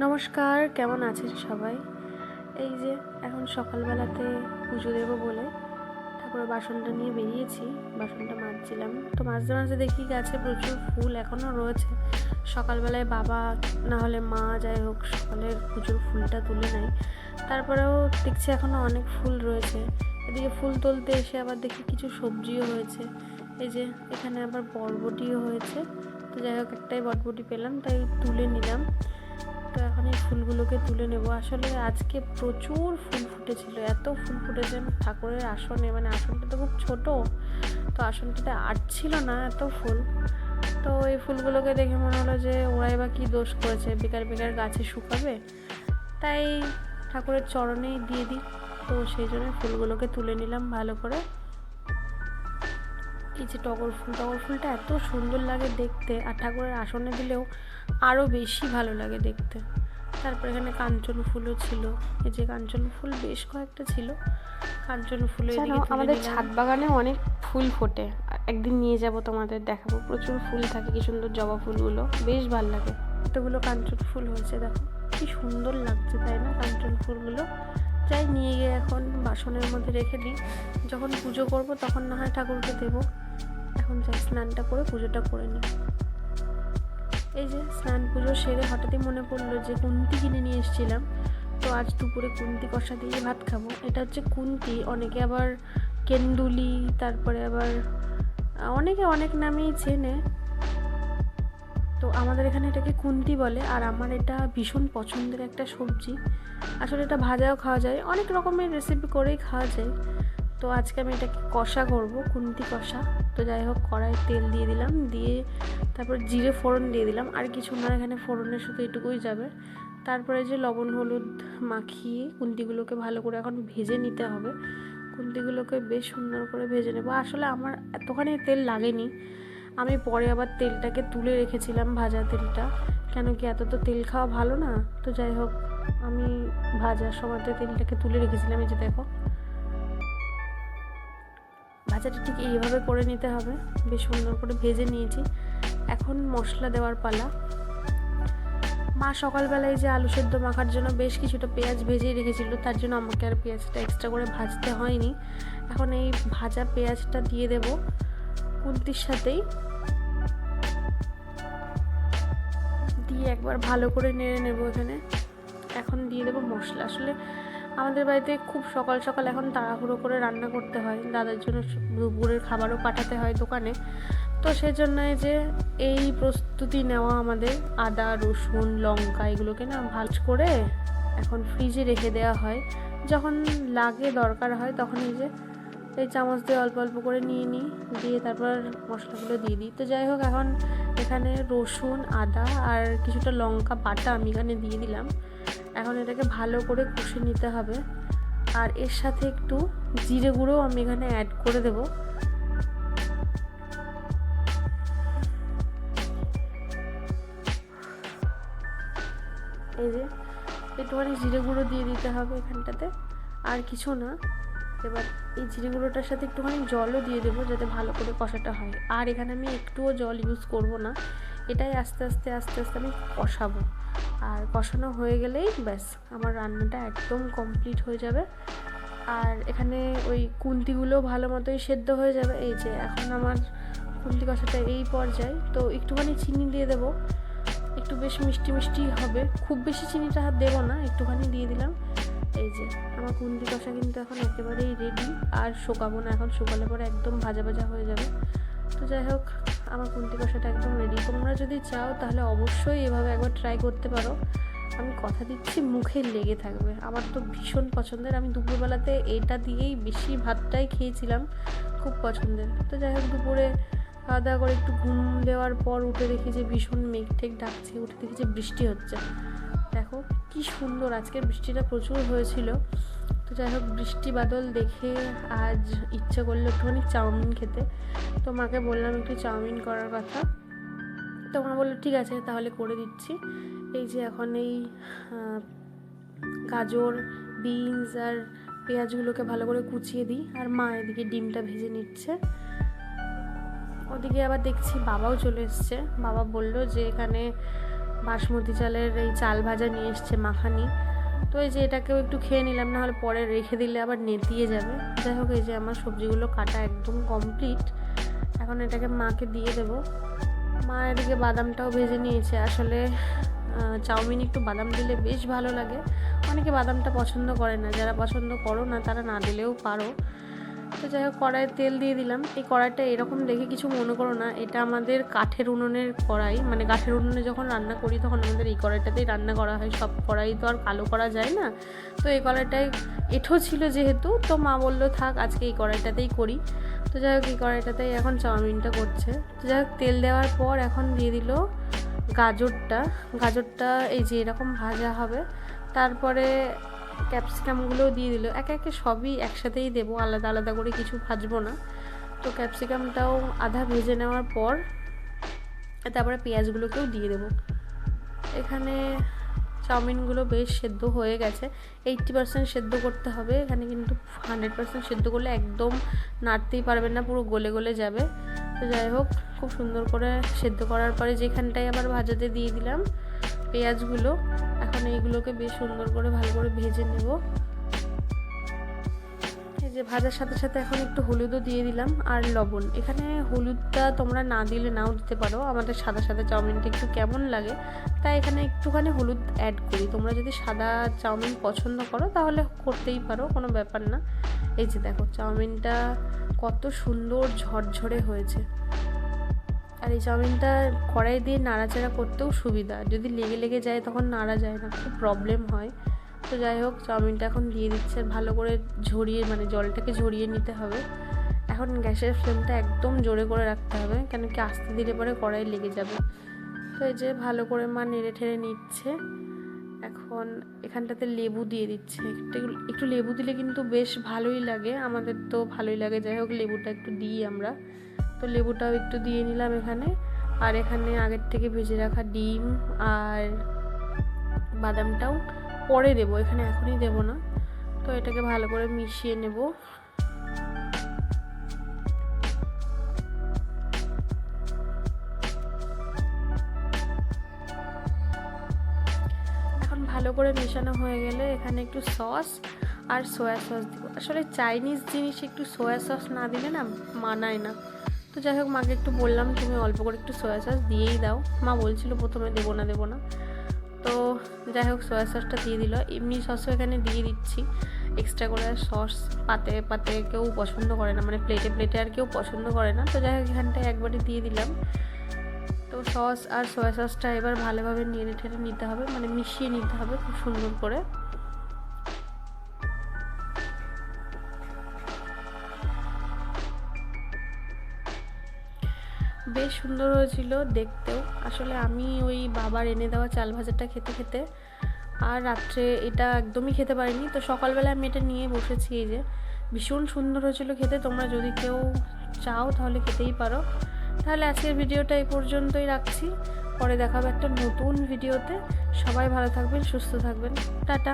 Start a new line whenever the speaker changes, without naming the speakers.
নমস্কার, কেমন আছেন সবাই? এই যে এখন সকালবেলাতে পুজো দেবো বলে ঠাকুরের বাসনটা নিয়ে বেরিয়েছি। বাসনটা মাজছিলাম, তো মাঝে মাঝে দেখি গাছে প্রচুর ফুল এখনও রয়েছে। সকালবেলায় বাবা না হলে মা, যাই হোক, সকালের পুজোর ফুলটা তুলে নেয়। তারপরেও দেখছি এখনও অনেক ফুল রয়েছে। এদিকে ফুল তুলতে এসে আবার দেখি কিছু সবজিও হয়েছে। এই যে এখানে আবার বরবটিও হয়েছে। তো যাই হোক, একটাই বরবটি পেলাম, তাই তুলে নিলাম। তো এখন এই ফুলগুলোকে তুলে নেব। আসলে আজকে প্রচুর ফুল ফুটেছিল, এত ফুল ফুটেছে ঠাকুরের আসনে, মানে আসনটা তো খুব ছোট, তো আসনটাতে আটছিল না, এত ফুল। তো এই ফুলগুলোকে দেখে মনে হলো যে ওরাই বা কী দোষ করেছে, বেকার বেকার গাছে শুকাবে, তাই ঠাকুরের চরণেই দিয়ে দিই। তো সেই জন্য ফুলগুলোকে তুলে নিলাম ভালো করে। এই যে টগর ফুলটা এত সুন্দর লাগে দেখতে, আর ঠাকুরের আসনে দিলেও আরও বেশি ভালো লাগে দেখতে। তারপর এখানে কাঞ্চন ফুলও ছিল। এই যে কাঞ্চন ফুল বেশ কয়েকটা ছিল। কাঞ্চন ফুল আমাদের ছাদ বাগানে অনেক ফুল ফোটে, একদিন নিয়ে যাব, তোমাদের দেখাবো। প্রচুর ফুল থাকে, কি সুন্দর জবা ফুলগুলো, বেশ ভালো লাগে। এতগুলো কাঞ্চন ফুল হয়েছে, দেখো কি সুন্দর লাগছে, তাই না? কাঞ্চন ফুলগুলো যাই নিয়ে গিয়ে এখন বাসনের মধ্যে রেখে দিই। যখন পুজো করব তখন না হয় ঠাকুরকে দেবো। এখন যাই স্নানটা করে পুজোটা করে নিই। এই যে স্নান পুজো সেরে হঠাৎই মনে পড়লো যে কুন্তি কিনে নিয়ে এসেছিলাম। তো আজ দুপুরে কুন্তি কষা দিয়ে ভাত খাবো। এটা হচ্ছে কুন্তি, অনেকে আবার কেন্দুলি, তারপরে আবার অনেকে অনেক নামেই চেনে। তো আমাদের এখানে এটাকে কুন্তি বলে, আর আমার এটা ভীষণ পছন্দের একটা সবজি। আসলে এটা ভাজাও খাওয়া যায়, অনেক রকমের রেসিপি করেই খাওয়া যায়। তো আজকে আমি এটাকে কষা করব, কুন্তি কষা। তো যাই হোক, কড়াইয়ে তেল দিয়ে দিলাম, দিয়ে তারপর জিরে ফোড়ন দিয়ে দিলাম, আর কিছু না, এখানে ফোড়নের শুধু এটুকুই যাবে। তারপরে যে লবণ হলুদ মাখিয়ে কুন্তিগুলোকে ভালো করে এখন ভেজে নিতে হবে। কুন্তিগুলোকে বেশ সুন্দর করে ভেজে নেব। আসলে আমার এতখানি তেল লাগেনি, আমি পরে আবার তেলটাকে তুলে রেখেছিলাম, ভাজা তেলটা, কেন কি এত তো তেল খাওয়া ভালো না। তো যাই হোক, আমি ভাজার সময়তে তেলটাকে তুলে রেখেছিলাম। এই যে দেখো, ভাজাটা ঠিক এইভাবে করে নিতে হবে, বেশ সুন্দর করে ভেজে নিয়েছি। এখন মশলা দেওয়ার পালা। মা সকালবেলায় যে আলু সেদ্ধ মাখার জন্য বেশ কিছুটা পেঁয়াজ ভেজেই রেখেছিল, তার জন্য আমাকে আর পেঁয়াজটা এক্সট্রা করে ভাজতে হয়নি। এখন এই ভাজা পেঁয়াজটা দিয়ে দেব কুন্তির সাথেই, দিয়ে একবার ভালো করে নেড়ে নেব এখানে। এখন দিয়ে দেবো মশলা। আসলে আমাদের বাড়িতে খুব সকাল সকাল এখন তাড়াহুড়ো করে রান্না করতে হয়, দাদার জন্য দুপুরের খাবারও পাঠাতে হয় দোকানে। তো সেজন্য যে এই প্রস্তুতি নেওয়া আমাদের, আদা রসুন লঙ্কা এগুলোকে না ভাজ করে এখন ফ্রিজে রেখে দেওয়া হয়। যখন লাগে দরকার হয় তখন এই চামচ দিয়ে অল্প অল্প করে নিয়ে নিই, দিয়ে তারপর মশলাগুলো দিয়ে দিই। তো যাই হোক, এখন এখানে রসুন আদা আর কিছুটা লঙ্কা বাটা আমি এখানে দিয়ে দিলাম। এখন এটাকে ভালো করে কষে নিতে হবে, আর এর সাথে একটু জিরে গুঁড়োও আমি এখানে অ্যাড করে দেবো। এই যে একটুখানি জিরে গুঁড়ো দিয়ে দিতে হবে এখানটাতে, আর কিছু না। এবার এই জিরে গুঁড়োটার সাথে একটুখানি জলও দিয়ে দেবো, যাতে ভালো করে কষাটা হয়। আর এখানে আমি একটুও জল ইউজ করব না, এটাই আস্তে আস্তে আস্তে আস্তে আমি কষাবো। আর কষানো হয়ে গেলেই ব্যাস আমার রান্নাটা একদম কমপ্লিট হয়ে যাবে। আর এখানে ওই কুন্তিগুলো ভালো মতোই সেদ্ধ হয়ে যাবে। এই যে এখন আমার কুন্তি কষাটা এই পর্যায়ে, তো একটুখানি চিনি দিয়ে দেবো, একটু বেশ মিষ্টি মিষ্টি হবে, খুব বেশি চিনিটা দেবো না, একটুখানি দিয়ে দিলাম। এই যে আমার কুন্তি কষা কিন্তু এখন একেবারেই রেডি, আর শুকাবো না, এখন শুকালে পরে একদম ভাজা ভাজা হয়ে যাবে। তো যাই হোক, আমার কুন্তি কষাটা একদম রেডি। তোমরা যদি চাও তাহলে অবশ্যই এভাবে একবার ট্রাই করতে পারো, আমি কথা দিচ্ছি মুখে লেগে থাকবে। আমার তো ভীষণ পছন্দের, আমি দুপুরবেলাতে এটা দিয়েই বেশি ভাতটাই খেয়েছিলাম, খুব পছন্দের। তো যাই হোক, দুপুরে খাওয়া দাওয়া করে একটু ঘুম দেওয়ার পর উঠে দেখি যে ভীষণ মেঘ টেঘ ডাকছে, উঠে দেখি যে বৃষ্টি হচ্ছে। দেখো কি সুন্দর, আজকের বৃষ্টিটা প্রচুর হয়েছিল। তো যাই হোক, বৃষ্টি বাদল দেখে আজ ইচ্ছে করলো একটুখানি চাউমিন খেতে। তো মাকে বললাম একটু চাউমিন করার কথা, তো মা বললো ঠিক আছে তাহলে করে দিচ্ছি। এই যে এখন এই গাজর বিনস আর পেঁয়াজগুলোকে ভালো করে কুচিয়ে দিই, আর মা এদিকে ডিমটা ভেজে নিচ্ছে। ওদিকে আবার দেখছি বাবাও চলে এসছে। বাবা বলল যে এখানে বাসমতি চালের এই চাল ভাজা নিয়ে এসছে মাখানি। তো এই যে এটাকেও একটু খেয়ে নিলাম, না হলে পরে রেখে দিলে আবার নেতিয়ে যাবে। যাই হোক, এই যে আমার সবজিগুলো কাটা একদম কমপ্লিট। এখন এটাকে মাকে দিয়ে দেবো। মা এদিকে বাদামটাও ভেজে নিয়েছে। আসলে চাউমিন একটু বাদাম দিলে বেশ ভালো লাগে। অনেকে বাদামটা পছন্দ করে না, যারা পছন্দ করো না তারা না দিলেও পারো। তো যাই হোক, কড়াইয়ে তেল দিয়ে দিলাম। এই কড়াইটা এরকম দেখে কিছু মনে করো না, এটা আমাদের কাঠের উনুনের কড়াই। মানে কাঠের উনুনে যখন রান্না করি তখন আমাদের এই কড়াইটাতেই রান্না করা হয়। সব কড়াই তো আর কালো করা যায় না। তো এই কড়াইটায় এঁঠো ছিল যেহেতু, তো মা বললো থাক আজকে এই কড়াইটাতেই করি। তো যাই হোক, এই কড়াইটাতেই এখন চাউমিনটা করছে। তো যাই হোক, তেল দেওয়ার পর এখন দিয়ে দিল গাজরটা এই যে এরকম ভাজা হবে। তারপরে ক্যাপসিকামগুলোও দিয়ে দিল। একে একে সবই একসাথেই দেবো, আলাদা আলাদা করে কিছু ভাজবো না। তো ক্যাপসিকামটাও আধা ভেজে নেওয়ার পর তারপরে পেঁয়াজগুলোকেও দিয়ে দেবো। এখানে চাউমিনগুলো বেশ সেদ্ধ হয়ে গেছে। 80% সেদ্ধ করতে হবে এখানে, কিন্তু 100% সেদ্ধ করলে একদম নাড়তেই পারবেন না, পুরো গলে গলে যাবে। তো যাই হোক, খুব সুন্দর করে সেদ্ধ করার পরে যেখানটায় আবার ভাজাতে দিয়ে দিলাম পেঁয়াজগুলো। এখন এইগুলোকে বেশ সুন্দর করে ভালো করে ভেজে নেব। এই যে ভাজার সাথে সাথে এখন একটু হলুদও দিয়ে দিলাম আর লবণ। এখানে হলুদটা তোমরা না দিলে নাও দিতে পারো, আমাদের সাদা সাদা চাউমিনটা একটু কেমন লাগে তাই এখানে একটুখানি হলুদ অ্যাড করি। তোমরা যদি সাদা চাউমিন পছন্দ করো তাহলে করতেই পারো, কোনো ব্যাপার না। এই যে দেখো চাউমিনটা কত সুন্দর ঝরঝরে হয়েছে। আর এই চাউমিনটা কড়াই দিয়ে নাড়াচাড়া করতেও সুবিধা, যদি লেগে লেগে যায় তখন নাড়া যায় না, খুব প্রবলেম হয়। তো যাই হোক, চাউমিনটা এখন দিয়ে দিচ্ছে, ভালো করে ঝরিয়ে মানে জলটাকে ঝরিয়ে নিতে হবে। এখন গ্যাসের ফ্লেমটা একদম জোরে করে রাখতে হবে, কেন কি আস্তে দিলে পরে কড়াই লেগে যাবে। তো এই যে ভালো করে মা নেড়ে ঠেড়ে নিচ্ছে। এখন এখানটাতে লেবু দিয়ে দিচ্ছে। একটু লেবু দিলে কিন্তু বেশ ভালোই লাগে, আমাদের তো ভালোই লাগে। যাই হোক, লেবুটা একটু দিই আমরা। তো লেবুটাও একটু দিয়ে নিলাম এখানে। আর এখানে আগের থেকে ভেজে রাখা ডিম আর বাদামটাও পরে দেবো, এখানে এখনই দেবো না। তো এটাকে ভালো করে মিশিয়ে নেব। এখন ভালো করে মেশানো হয়ে গেলে এখানে একটু সস আর সয়া সস দিব। আসলে চাইনিজ জিনিস একটু সয়া সস না দিলে না মানায় না। তো যাই হোক, মাকে একটু বললাম তুমি অল্প করে একটু সয়া সস দিয়েই দাও। মা বলছিল প্রথমে দেবো না। তো যাই হোক, সয়া সসটা দিয়ে দিল। এমনি সসও এখানে দিয়ে দিচ্ছি এক্সট্রা করে। সস পাতে কেউ পছন্দ করে না, মানে প্লেটে আর কেউ পছন্দ করে না। তো যাই হোক, এখানটায় একবারই দিয়ে দিলাম। তো সস আর সয়া সসটা এবার ভালোভাবে নেড়ে ঠেড়ে নিতে হবে, মানে মিশিয়ে নিতে হবে খুব সুন্দর করে। বেশ সুন্দর হয়েছিল দেখতেও। আসলে আমি ওই বাবার এনে দেওয়া চাল ভাজাটা খেতে আর রাত্রে এটা একদমই খেতে পারিনি। তো সকালবেলা আমি এটা নিয়ে বসেছি। এই যে ভীষণ সুন্দর হয়েছিল খেতে। তোমরা যদি কেউ চাও তাহলে খেতেই পারো। তাহলে আজকের ভিডিওটা এই পর্যন্তই রাখছি, পরে দেখাবো একটা নতুন ভিডিওতে। সবাই ভালো থাকবেন, সুস্থ থাকবেন, টাটা।